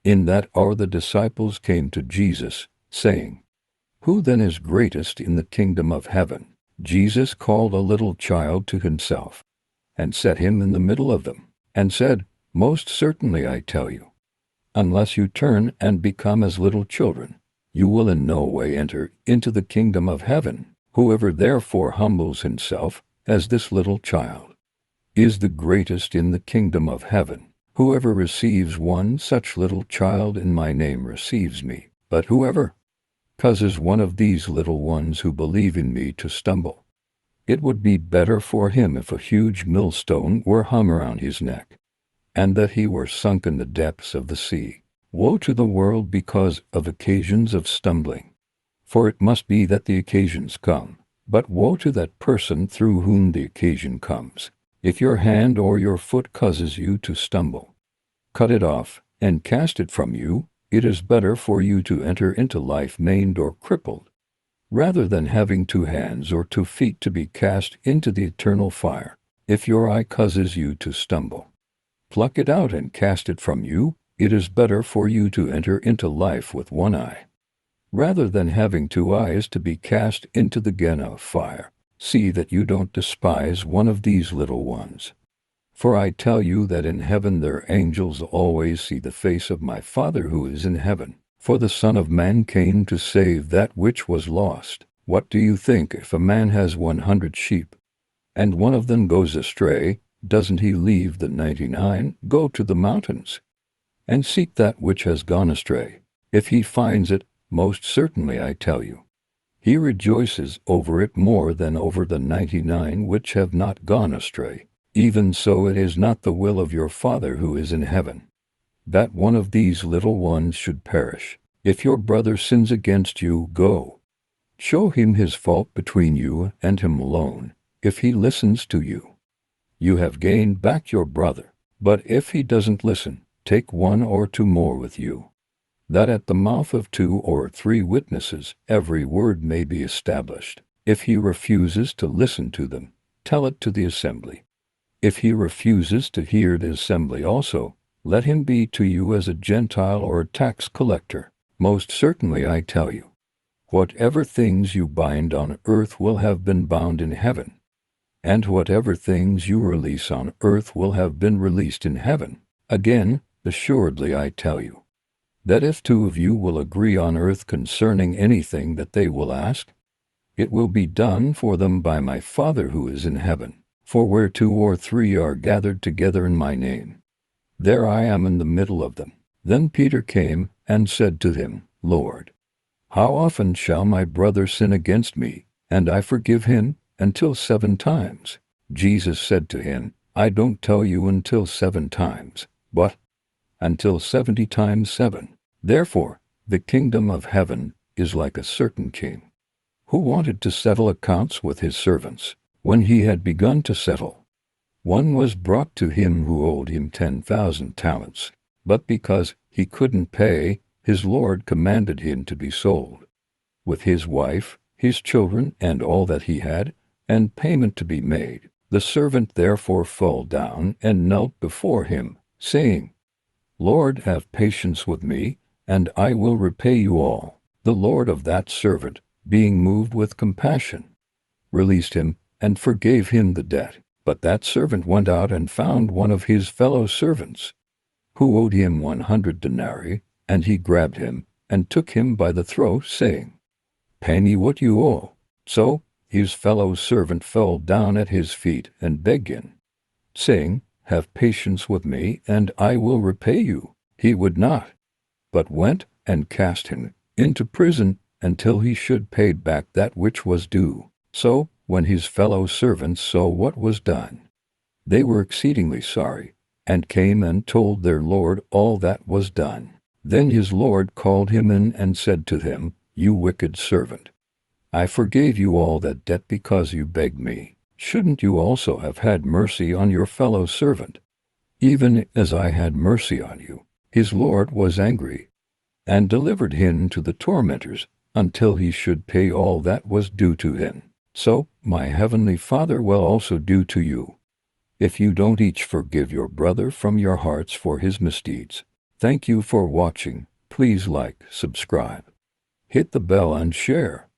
In that hour the disciples came to Jesus, saying, "Who then is greatest in the kingdom of heaven?" Jesus called a little child to himself, and set him in the middle of them, and said, "Most certainly I tell you, unless you turn and become as little children, you will in no way enter into the kingdom of heaven. Whoever therefore humbles himself as this little child is the greatest in the kingdom of heaven. Whoever receives one such little child in my name receives me, but whoever causes one of these little ones who believe in me to stumble, it would be better for him if a huge millstone were hung around his neck, and that he were sunk in the depths of the sea. Woe to the world because of occasions of stumbling, for it must be that the occasions come, but woe to that person through whom the occasion comes. If your hand or your foot causes you to stumble, cut it off and cast it from you. It is better for you to enter into life maimed or crippled, rather than having 2 hands or 2 feet to be cast into the eternal fire. If your eye causes you to stumble, pluck it out and cast it from you. It is better for you to enter into life with 1 eye, rather than having 2 eyes to be cast into the Gehenna of fire. See that you don't despise one of these little ones. For I tell you that in heaven their angels always see the face of my Father who is in heaven. For the Son of Man came to save that which was lost. What do you think if a man has 100 sheep, and one of them goes astray? Doesn't he leave the 99, go to the mountains, and seek that which has gone astray? If he finds it, most certainly I tell you, he rejoices over it more than over the 99 which have not gone astray. Even so it is not the will of your Father who is in heaven that one of these little ones should perish. If your brother sins against you, go, show him his fault between you and him alone. If he listens to you, you have gained back your brother. But if he doesn't listen, take 1 or 2 more with you, that at the mouth of 2 or 3 witnesses every word may be established. If he refuses to listen to them, tell it to the assembly. If he refuses to hear the assembly also, let him be to you as a Gentile or a tax collector. Most certainly I tell you, whatever things you bind on earth will have been bound in heaven, and whatever things you release on earth will have been released in heaven. Again, assuredly I tell you, that if 2 of you will agree on earth concerning anything that they will ask, it will be done for them by my Father who is in heaven. For where 2 or 3 are gathered together in my name, there I am in the middle of them. Then Peter came and said to him, Lord, how often shall my brother sin against me, and I forgive him? Until 7 times. Jesus said to him, I don't tell you until 7 times, but until 70 times 7. Therefore, the kingdom of heaven is like a certain king, who wanted to settle accounts with his servants. When he had begun to settle, one was brought to him who owed him 10,000 talents. But because he couldn't pay, his Lord commanded him to be sold, with his wife, his children, and all that he had, and payment to be made. The servant therefore fell down and knelt before him, saying, Lord, have patience with me, and I will repay you all. The Lord of that servant, being moved with compassion, released him, and forgave him the debt. But that servant went out and found one of his fellow servants, who owed him 100 denarii, and he grabbed him, and took him by the throat, saying, Pay me what you owe. So his fellow servant fell down at his feet and begged him, saying, Have patience with me, and I will repay you. He would not, but went and cast him into prison until he should pay back that which was due. So, when his fellow servants saw what was done, they were exceedingly sorry, and came and told their Lord all that was done. Then his Lord called him in and said to him, You wicked servant, I forgave you all that debt because you begged me. Shouldn't you also have had mercy on your fellow servant, even as I had mercy on you? His Lord was angry, and delivered him to the tormentors, until he should pay all that was due to him. So my heavenly Father will also do to you, if you don't each forgive your brother from your hearts for his misdeeds. Thank you for watching. Please like, subscribe, hit the bell and share.